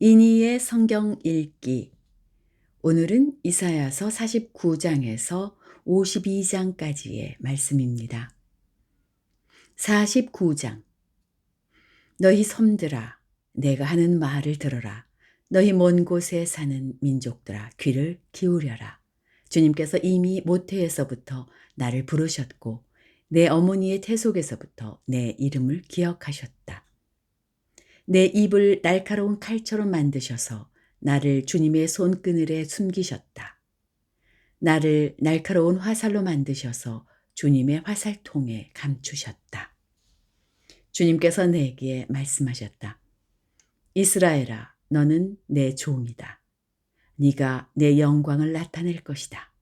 이니의 성경 읽기. 오늘은 이사야서 49장에서 52장까지의 말씀입니다. 49장. 너희 섬들아, 내가 하는 말을 들어라. 너희 먼 곳에 사는 민족들아, 귀를 기울여라. 주님께서 이미 모태에서부터 나를 부르셨고 내 어머니의 태속에서부터 내 이름을 기억하셨다. 내 입을 날카로운 칼처럼 만드셔서 나를 주님의 손그늘에 숨기셨다. 나를 날카로운 화살로 만드셔서 주님의 화살통에 감추셨다. 주님께서 내게 말씀하셨다. 이스라엘아, 너는 내 종이다. 네가 내 영광을 나타낼 것이다.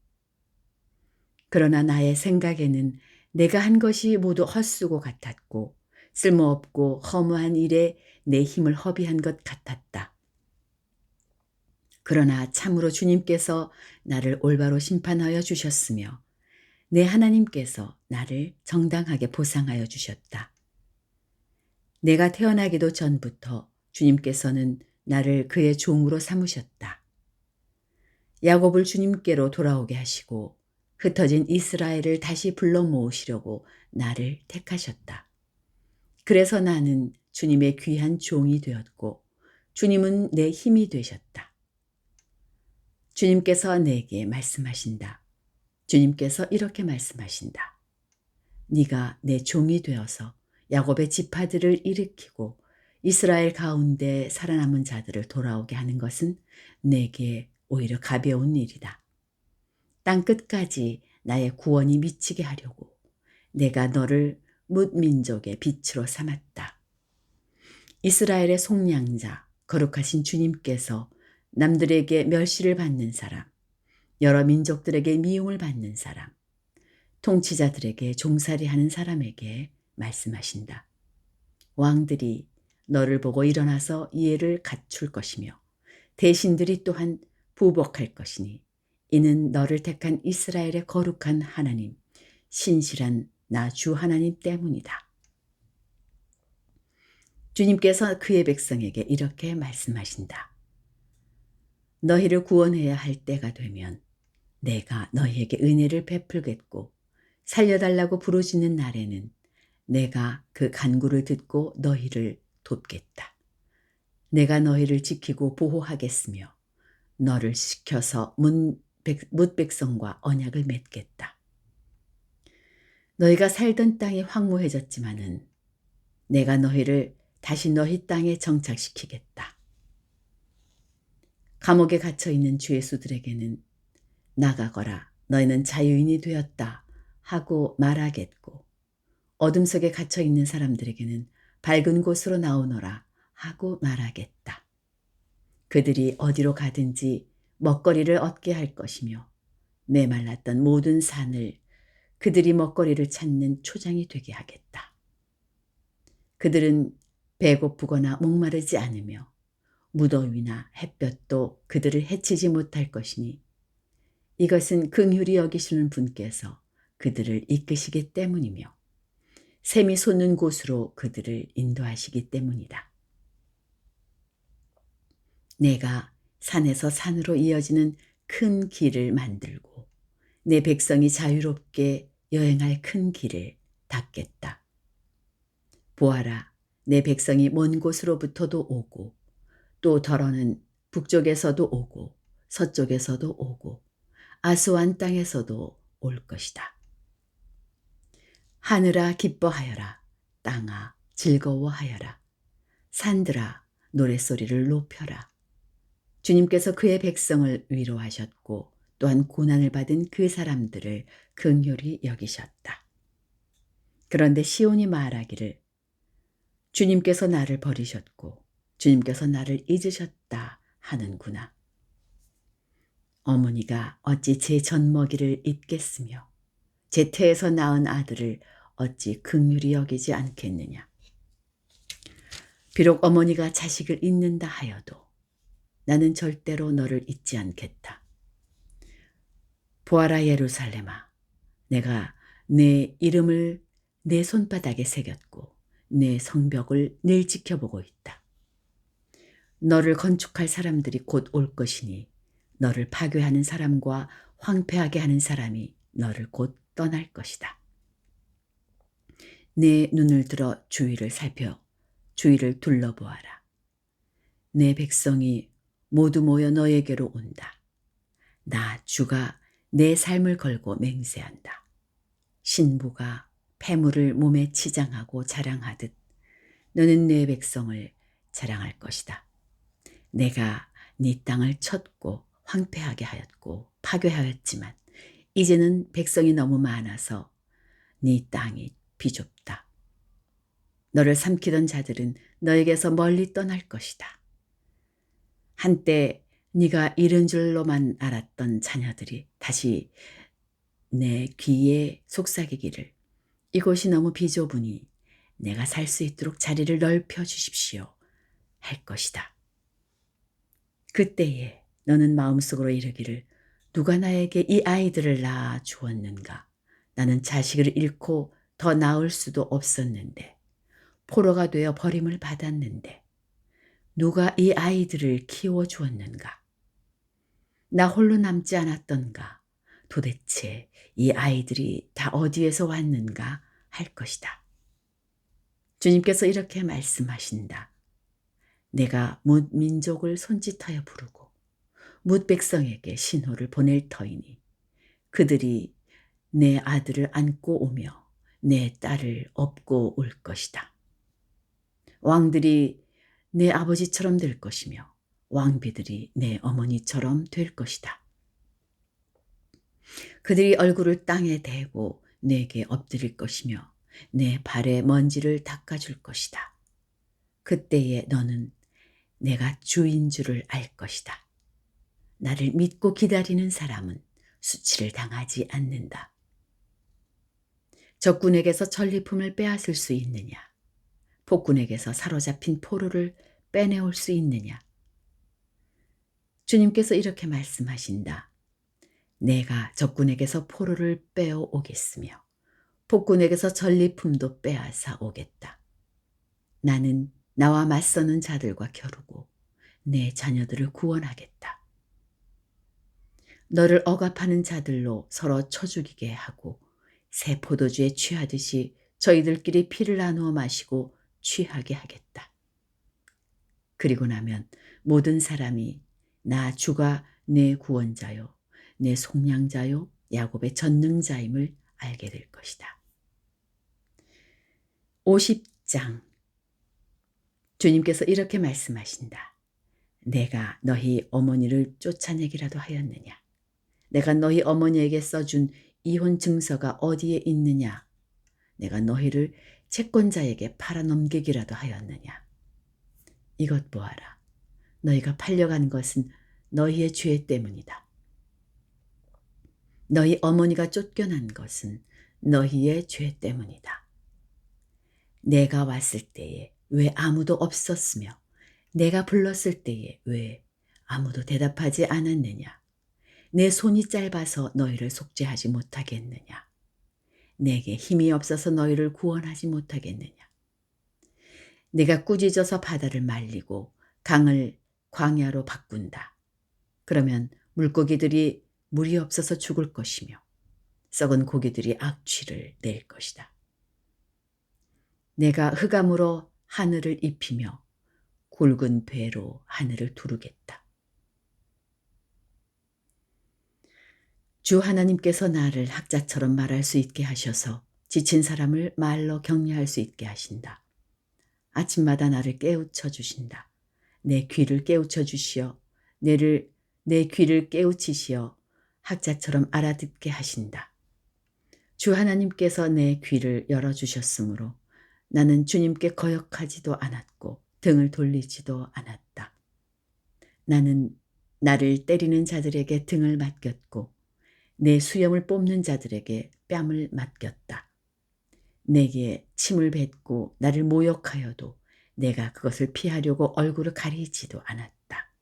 그러나 나의 생각에는 내가 한 것이 모두 헛수고 같았고 쓸모없고 허무한 일에 내 힘을 허비한 것 같았다. 그러나 참으로 주님께서 나를 올바로 심판하여 주셨으며 내 하나님께서 나를 정당하게 보상하여 주셨다. 내가 태어나기도 전부터 주님께서는 나를 그의 종으로 삼으셨다. 야곱을 주님께로 돌아오게 하시고 흩어진 이스라엘을 다시 불러 모으시려고 나를 택하셨다. 그래서 나는 주님의 귀한 종이 되었고 주님은 내 힘이 되셨다. 주님께서 내게 말씀하신다. 주님께서 이렇게 말씀하신다. 네가 내 종이 되어서 야곱의 지파들을 일으키고 이스라엘 가운데 살아남은 자들을 돌아오게 하는 것은 내게 오히려 가벼운 일이다. 땅 끝까지 나의 구원이 미치게 하려고 내가 너를 뭇민족의 빛으로 삼았다. 이스라엘의 속량자, 거룩하신 주님께서 남들에게 멸시를 받는 사람, 여러 민족들에게 미움을 받는 사람, 통치자들에게 종살이하는 사람에게 말씀하신다. 왕들이 너를 보고 일어나서 이해를 갖출 것이며 대신들이 또한 부복할 것이니 이는 너를 택한 이스라엘의 거룩한 하나님, 신실한 나 주 하나님 때문이다. 주님께서 그의 백성에게 이렇게 말씀하신다. 너희를 구원해야 할 때가 되면 내가 너희에게 은혜를 베풀겠고 살려달라고 부르짖는 날에는 내가 그 간구를 듣고 너희를 돕겠다. 내가 너희를 지키고 보호하겠으며 너를 지켜서 뭇백성과 언약을 맺겠다. 너희가 살던 땅이 황무해졌지만은 내가 너희를 다시 너희 땅에 정착시키겠다. 감옥에 갇혀있는 죄수들에게는 나가거라, 너희는 자유인이 되었다 하고 말하겠고 어둠 속에 갇혀있는 사람들에게는 밝은 곳으로 나오너라 하고 말하겠다. 그들이 어디로 가든지 먹거리를 얻게 할 것이며 메말랐던 모든 산을 그들이 먹거리를 찾는 초장이 되게 하겠다. 그들은 배고프거나 목마르지 않으며 무더위나 햇볕도 그들을 해치지 못할 것이니 이것은 긍휼히 여기시는 분께서 그들을 이끄시기 때문이며 샘이 솟는 곳으로 그들을 인도하시기 때문이다. 내가 산에서 산으로 이어지는 큰 길을 만들고 내 백성이 자유롭게 여행할 큰 길을 닦겠다. 보아라, 내 백성이 먼 곳으로부터도 오고 또 더러는 북쪽에서도 오고 서쪽에서도 오고 아수완 땅에서도 올 것이다. 하늘아 기뻐하여라. 땅아 즐거워하여라. 산들아 노랫소리를 높여라. 주님께서 그의 백성을 위로하셨고 또한 고난을 받은 그 사람들을 긍휼히 여기셨다. 그런데 시온이 말하기를 주님께서 나를 버리셨고 주님께서 나를 잊으셨다 하는구나. 어머니가 어찌 제 젖먹이를 잊겠으며 제 태에서 낳은 아들을 어찌 긍휼히 여기지 않겠느냐. 비록 어머니가 자식을 잊는다 하여도 나는 절대로 너를 잊지 않겠다. 보아라 예루살렘아, 내가 내 이름을 내 손바닥에 새겼고 내 성벽을 늘 지켜보고 있다. 너를 건축할 사람들이 곧 올 것이니 너를 파괴하는 사람과 황폐하게 하는 사람이 너를 곧 떠날 것이다. 내 눈을 들어 주위를 살펴 주위를 둘러보아라. 내 백성이 모두 모여 너에게로 온다. 나 주가 내 삶을 걸고 맹세한다. 신부가 폐물을 몸에 치장하고 자랑하듯 너는 내 백성을 자랑할 것이다. 내가 네 땅을 쳤고 황폐하게 하였고 파괴하였지만 이제는 백성이 너무 많아서 네 땅이 비좁다. 너를 삼키던 자들은 너에게서 멀리 떠날 것이다. 한때 네가 잃은 줄로만 알았던 자녀들이 다시 내 귀에 속삭이기를 이곳이 너무 비좁으니 내가 살 수 있도록 자리를 넓혀 주십시오 할 것이다. 그때에 너는 마음속으로 이르기를 누가 나에게 이 아이들을 낳아 주었는가. 나는 자식을 잃고 더 낳을 수도 없었는데 포로가 되어 버림을 받았는데 누가 이 아이들을 키워 주었는가. 나 홀로 남지 않았던가. 도대체 이 아이들이 다 어디에서 왔는가 할 것이다. 주님께서 이렇게 말씀하신다. 내가 뭇 민족을 손짓하여 부르고 뭇 백성에게 신호를 보낼 터이니 그들이 내 아들을 안고 오며 내 딸을 업고 올 것이다. 왕들이 내 아버지처럼 될 것이며 왕비들이 내 어머니처럼 될 것이다. 그들이 얼굴을 땅에 대고 내게 엎드릴 것이며 내 발에 먼지를 닦아줄 것이다. 그때에 너는 내가 주인 줄을 알 것이다. 나를 믿고 기다리는 사람은 수치를 당하지 않는다. 적군에게서 전리품을 빼앗을 수 있느냐? 폭군에게서 사로잡힌 포로를 빼내올 수 있느냐? 주님께서 이렇게 말씀하신다. 내가 적군에게서 포로를 빼어 오겠으며 폭군에게서 전리품도 빼앗아 오겠다. 나는 나와 맞서는 자들과 겨루고 내 자녀들을 구원하겠다. 너를 억압하는 자들로 서로 쳐 죽이게 하고 새 포도주에 취하듯이 저희들끼리 피를 나누어 마시고 취하게 하겠다. 그리고 나면 모든 사람이 나 주가 내 구원자요 내 속량자요 야곱의 전능자임을 알게 될 것이다. 50장 주님께서 이렇게 말씀하신다. 내가 너희 어머니를 쫓아내기라도 하였느냐? 내가 너희 어머니에게 써준 이혼 증서가 어디에 있느냐? 내가 너희를 채권자에게 팔아넘기기라도 하였느냐? 이것 보아라. 너희가 팔려간 것은 너희의 죄 때문이다. 너희 어머니가 쫓겨난 것은 너희의 죄 때문이다. 내가 왔을 때에 왜 아무도 없었으며 내가 불렀을 때에 왜 아무도 대답하지 않았느냐? 내 손이 짧아서 너희를 속죄하지 못하겠느냐? 내게 힘이 없어서 너희를 구원하지 못하겠느냐? 내가 꾸짖어서 바다를 말리고 강을 광야로 바꾼다. 그러면 물고기들이 물이 없어서 죽을 것이며 썩은 고기들이 악취를 낼 것이다. 내가 흑암으로 하늘을 입히며 굵은 배로 하늘을 두르겠다. 주 하나님께서 나를 학자처럼 말할 수 있게 하셔서 지친 사람을 말로 격려할 수 있게 하신다. 아침마다 나를 깨우쳐 주신다. 내 귀를 깨우쳐 주시어 내 귀를 깨우치시어 학자처럼 알아듣게 하신다. 주 하나님께서 내 귀를 열어주셨으므로 나는 주님께 거역하지도 않았고 등을 돌리지도 않았다. 나는 나를 때리는 자들에게 등을 맡겼고 내 수염을 뽑는 자들에게 뺨을 맡겼다. 내게 침을 뱉고 나를 모욕하여도 내가 그것을 피하려고 얼굴을 가리지도 않았다.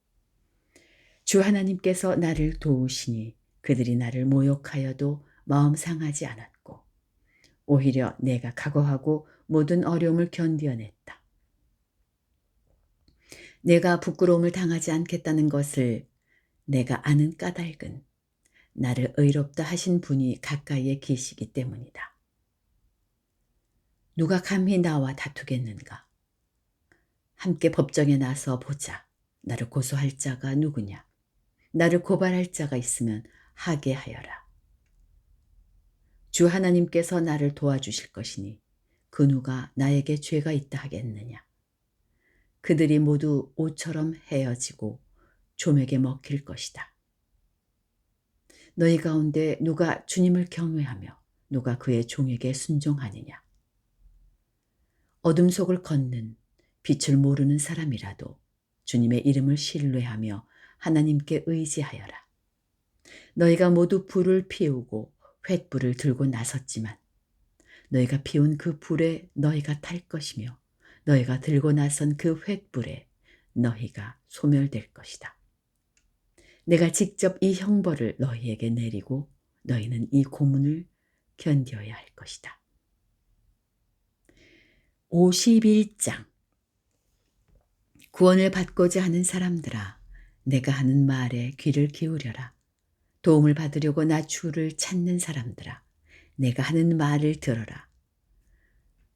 주 하나님께서 나를 도우시니 그들이 나를 모욕하여도 마음 상하지 않았고 오히려 내가 각오하고 모든 어려움을 견디어냈다. 내가 부끄러움을 당하지 않겠다는 것을 내가 아는 까닭은 나를 의롭다 하신 분이 가까이에 계시기 때문이다. 누가 감히 나와 다투겠는가? 함께 법정에 나서 보자. 나를 고소할 자가 누구냐? 나를 고발할 자가 있으면 하게 하여라. 주 하나님께서 나를 도와주실 것이니 그 누가 나에게 죄가 있다 하겠느냐? 그들이 모두 옷처럼 헤어지고 좀에게 먹힐 것이다. 너희 가운데 누가 주님을 경외하며 누가 그의 종에게 순종하느냐? 어둠 속을 걷는 빛을 모르는 사람이라도 주님의 이름을 신뢰하며 하나님께 의지하여라. 너희가 모두 불을 피우고 횃불을 들고 나섰지만 너희가 피운 그 불에 너희가 탈 것이며 너희가 들고 나선 그 횃불에 너희가 소멸될 것이다. 내가 직접 이 형벌을 너희에게 내리고 너희는 이 고문을 견뎌야 할 것이다. 51장. 구원을 받고자 하는 사람들아, 내가 하는 말에 귀를 기울여라. 도움을 받으려고 나 주를 찾는 사람들아, 내가 하는 말을 들어라.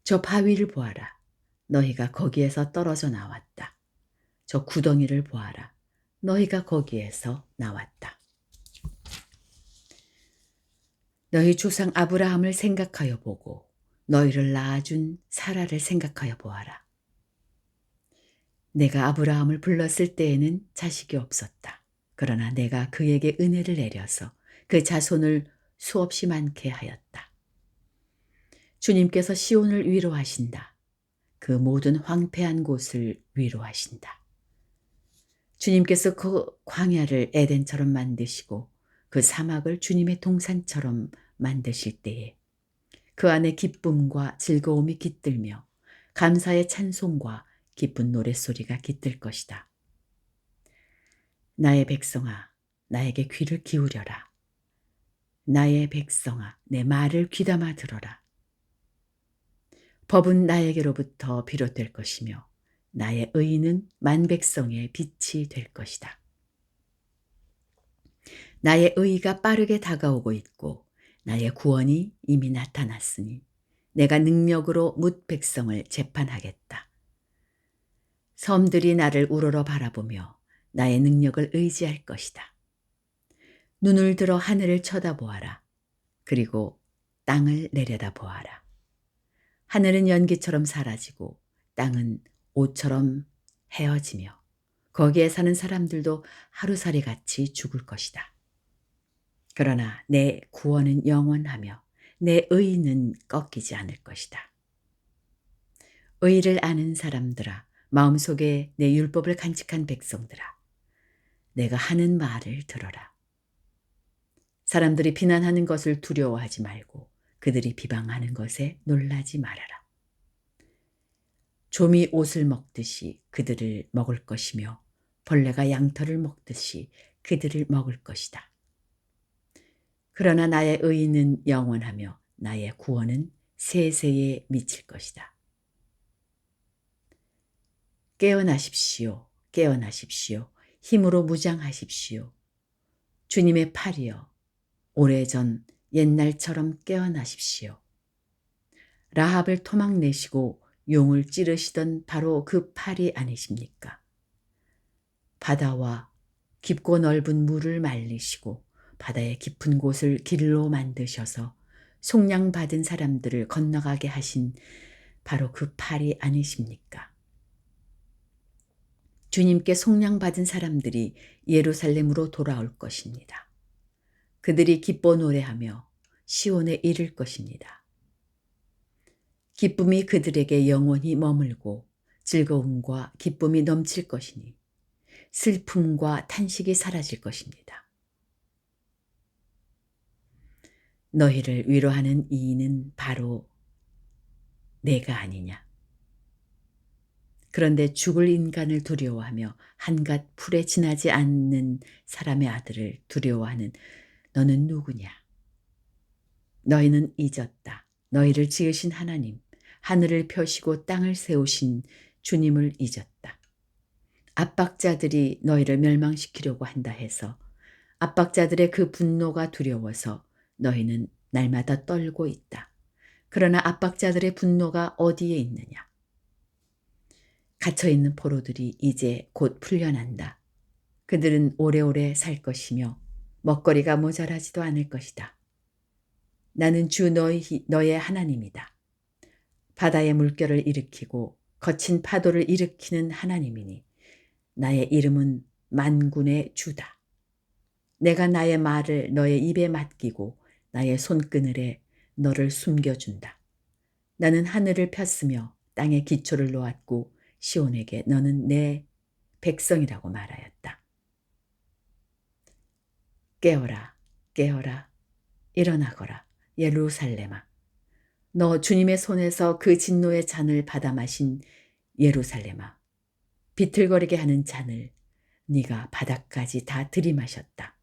저 바위를 보아라. 너희가 거기에서 떨어져 나왔다. 저 구덩이를 보아라. 너희가 거기에서 나왔다. 너희 조상 아브라함을 생각하여 보고 너희를 낳아준 사라를 생각하여 보아라. 내가 아브라함을 불렀을 때에는 자식이 없었다. 그러나 내가 그에게 은혜를 내려서 그 자손을 수없이 많게 하였다. 주님께서 시온을 위로하신다. 그 모든 황폐한 곳을 위로하신다. 주님께서 그 광야를 에덴처럼 만드시고 그 사막을 주님의 동산처럼 만드실 때에 그 안에 기쁨과 즐거움이 깃들며 감사의 찬송과 기쁜 노랫소리가 깃들 것이다. 나의 백성아, 나에게 귀를 기울여라. 나의 백성아, 내 말을 귀담아 들어라. 법은 나에게로부터 비롯될 것이며 나의 의는 만백성의 빛이 될 것이다. 나의 의가 빠르게 다가오고 있고 나의 구원이 이미 나타났으니 내가 능력으로 뭇 백성을 재판하겠다. 섬들이 나를 우러러 바라보며 나의 능력을 의지할 것이다. 눈을 들어 하늘을 쳐다보아라. 그리고 땅을 내려다보아라. 하늘은 연기처럼 사라지고 땅은 옷처럼 헤어지며 거기에 사는 사람들도 하루살이 같이 죽을 것이다. 그러나 내 구원은 영원하며 내 의는 꺾이지 않을 것이다. 의를 아는 사람들아, 마음속에 내 율법을 간직한 백성들아, 내가 하는 말을 들어라. 사람들이 비난하는 것을 두려워하지 말고 그들이 비방하는 것에 놀라지 말아라. 좀이 옷을 먹듯이 그들을 먹을 것이며 벌레가 양털을 먹듯이 그들을 먹을 것이다. 그러나 나의 의는 영원하며 나의 구원은 세세에 미칠 것이다. 깨어나십시오. 깨어나십시오. 힘으로 무장하십시오. 주님의 팔이여, 오래전 옛날처럼 깨어나십시오. 라합을 토막내시고 용을 찌르시던 바로 그 팔이 아니십니까? 바다와 깊고 넓은 물을 말리시고 바다의 깊은 곳을 길로 만드셔서 속량받은 사람들을 건너가게 하신 바로 그 팔이 아니십니까? 주님께 속량받은 사람들이 예루살렘으로 돌아올 것입니다. 그들이 기뻐 노래하며 시온에 이를 것입니다. 기쁨이 그들에게 영원히 머물고 즐거움과 기쁨이 넘칠 것이니 슬픔과 탄식이 사라질 것입니다. 너희를 위로하는 이는 바로 내가 아니냐. 그런데 죽을 인간을 두려워하며 한갓 풀에 지나지 않는 사람의 아들을 두려워하는 너는 누구냐? 너희는 잊었다. 너희를 지으신 하나님, 하늘을 펴시고 땅을 세우신 주님을 잊었다. 압박자들이 너희를 멸망시키려고 한다 해서 압박자들의 그 분노가 두려워서 너희는 날마다 떨고 있다. 그러나 압박자들의 분노가 어디에 있느냐? 갇혀있는 포로들이 이제 곧 풀려난다. 그들은 오래오래 살 것이며 먹거리가 모자라지도 않을 것이다. 나는 주 너의 하나님이다. 바다의 물결을 일으키고 거친 파도를 일으키는 하나님이니 나의 이름은 만군의 주다. 내가 나의 말을 너의 입에 맡기고 나의 손그늘에 너를 숨겨준다. 나는 하늘을 폈으며 땅에 기초를 놓았고 시온에게 너는 내 백성이라고 말하였다. 깨어라, 깨어라, 일어나거라, 예루살렘아. 너 주님의 손에서 그 진노의 잔을 받아 마신 예루살렘아. 비틀거리게 하는 잔을 네가 바닥까지 다 들이마셨다.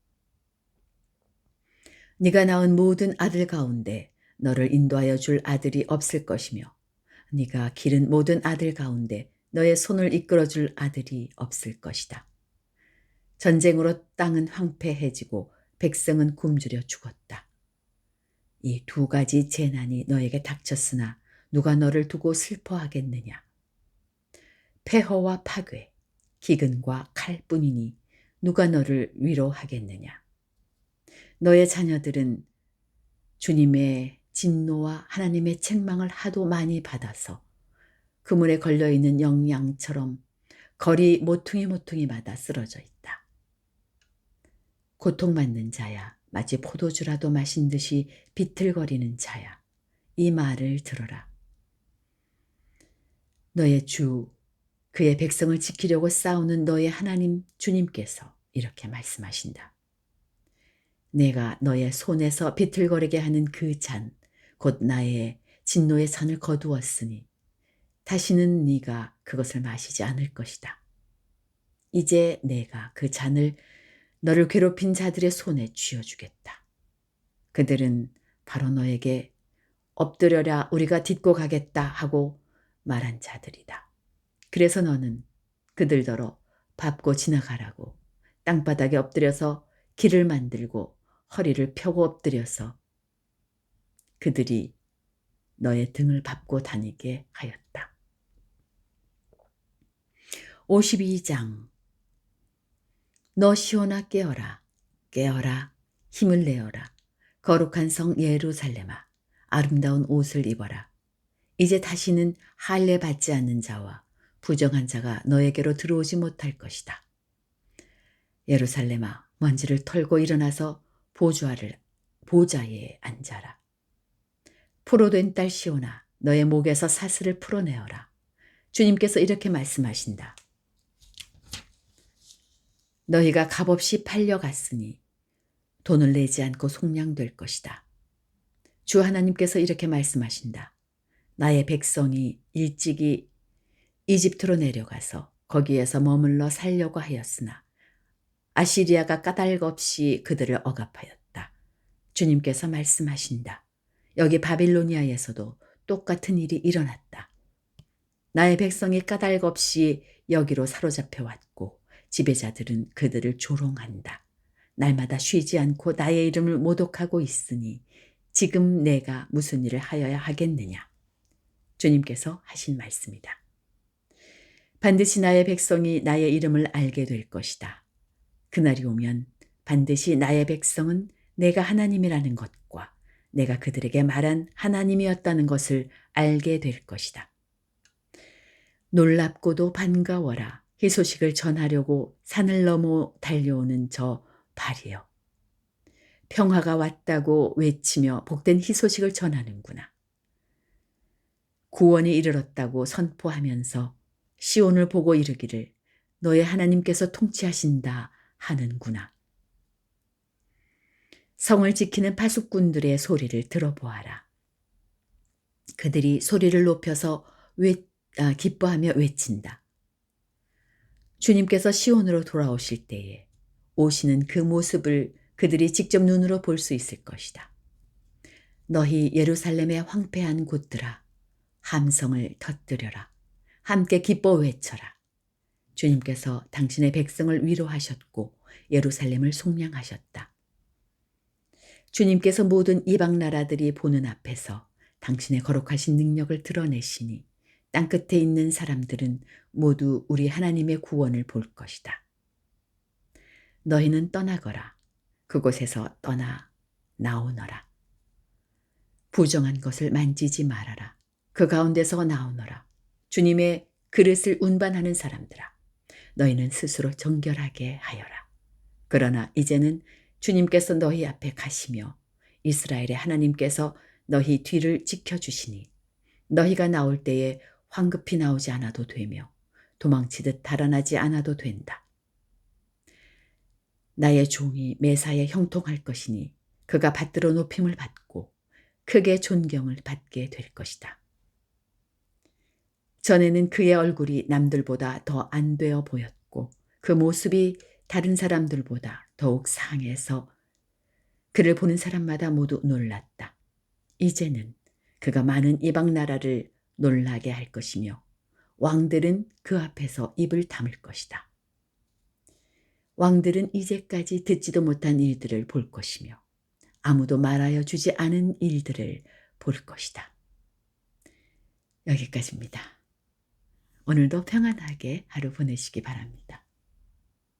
네가 낳은 모든 아들 가운데 너를 인도하여 줄 아들이 없을 것이며 네가 기른 모든 아들 가운데 너의 손을 이끌어 줄 아들이 없을 것이다. 전쟁으로 땅은 황폐해지고 백성은 굶주려 죽었다. 이 두 가지 재난이 너에게 닥쳤으나 누가 너를 두고 슬퍼하겠느냐. 폐허와 파괴, 기근과 칼뿐이니 누가 너를 위로하겠느냐. 너의 자녀들은 주님의 진노와 하나님의 책망을 하도 많이 받아서 그물에 걸려있는 영양처럼 거리 모퉁이마다 쓰러져 있다. 고통받는 자야, 마치 포도주라도 마신 듯이 비틀거리는 자야, 이 말을 들어라. 너의 주, 그의 백성을 지키려고 싸우는 너의 하나님 주님께서 이렇게 말씀하신다. 내가 너의 손에서 비틀거리게 하는 그 잔, 곧 나의 진노의 잔을 거두었으니 다시는 네가 그것을 마시지 않을 것이다. 이제 내가 그 잔을 너를 괴롭힌 자들의 손에 쥐어주겠다. 그들은 바로 너에게 엎드려라 우리가 딛고 가겠다 하고 말한 자들이다. 그래서 너는 그들더러 밟고 지나가라고 땅바닥에 엎드려서 길을 만들고 허리를 펴고 엎드려서 그들이 너의 등을 밟고 다니게 하였다. 52장. 너 시온아 깨어라, 깨어라, 힘을 내어라. 거룩한 성 예루살렘아, 아름다운 옷을 입어라. 이제 다시는 할례 받지 않는 자와 부정한 자가 너에게로 들어오지 못할 것이다. 예루살렘아, 먼지를 털고 일어나서 보좌에 앉아라. 포로된 딸 시온아, 너의 목에서 사슬을 풀어내어라. 주님께서 이렇게 말씀하신다. 너희가 값없이 팔려갔으니 돈을 내지 않고 속량될 것이다. 주 하나님께서 이렇게 말씀하신다. 나의 백성이 일찍이 이집트로 내려가서 거기에서 머물러 살려고 하였으나 아시리아가 까닭없이 그들을 억압하였다. 주님께서 말씀하신다. 여기 바빌로니아에서도 똑같은 일이 일어났다. 나의 백성이 까닭없이 여기로 사로잡혀 왔고 지배자들은 그들을 조롱한다. 날마다 쉬지 않고 나의 이름을 모독하고 있으니 지금 내가 무슨 일을 하여야 하겠느냐. 주님께서 하신 말씀이다. 반드시 나의 백성이 나의 이름을 알게 될 것이다. 그날이 오면 반드시 나의 백성은 내가 하나님이라는 것과 내가 그들에게 말한 하나님이었다는 것을 알게 될 것이다. 놀랍고도 반가워라. 희소식을 전하려고 산을 넘어 달려오는 저 발이여. 평화가 왔다고 외치며 복된 희소식을 전하는구나. 구원이 이르렀다고 선포하면서 시온을 보고 이르기를 너의 하나님께서 통치하신다 하는구나. 성을 지키는 파수꾼들의 소리를 들어보아라. 그들이 소리를 높여서 기뻐하며 외친다. 주님께서 시온으로 돌아오실 때에 오시는 그 모습을 그들이 직접 눈으로 볼 수 있을 것이다. 너희 예루살렘의 황폐한 곳들아, 함성을 터뜨려라. 함께 기뻐 외쳐라. 주님께서 당신의 백성을 위로하셨고 예루살렘을 속량하셨다. 주님께서 모든 이방 나라들이 보는 앞에서 당신의 거룩하신 능력을 드러내시니 땅끝에 있는 사람들은 모두 우리 하나님의 구원을 볼 것이다. 너희는 떠나거라. 그곳에서 떠나 나오너라. 부정한 것을 만지지 말아라. 그 가운데서 나오너라. 주님의 그릇을 운반하는 사람들아. 너희는 스스로 정결하게 하여라. 그러나 이제는 주님께서 너희 앞에 가시며 이스라엘의 하나님께서 너희 뒤를 지켜주시니 너희가 나올 때에 황급히 나오지 않아도 되며 도망치듯 달아나지 않아도 된다. 나의 종이 매사에 형통할 것이니 그가 받들어 높임을 받고 크게 존경을 받게 될 것이다. 전에는 그의 얼굴이 남들보다 더 안 되어 보였고 그 모습이 다른 사람들보다 더욱 상해서 그를 보는 사람마다 모두 놀랐다. 이제는 그가 많은 이방 나라를 놀라게 할 것이며 왕들은 그 앞에서 입을 다물 것이다. 왕들은 이제까지 듣지도 못한 일들을 볼 것이며 아무도 말하여 주지 않은 일들을 볼 것이다. 여기까지입니다. 오늘도 평안하게 하루 보내시기 바랍니다.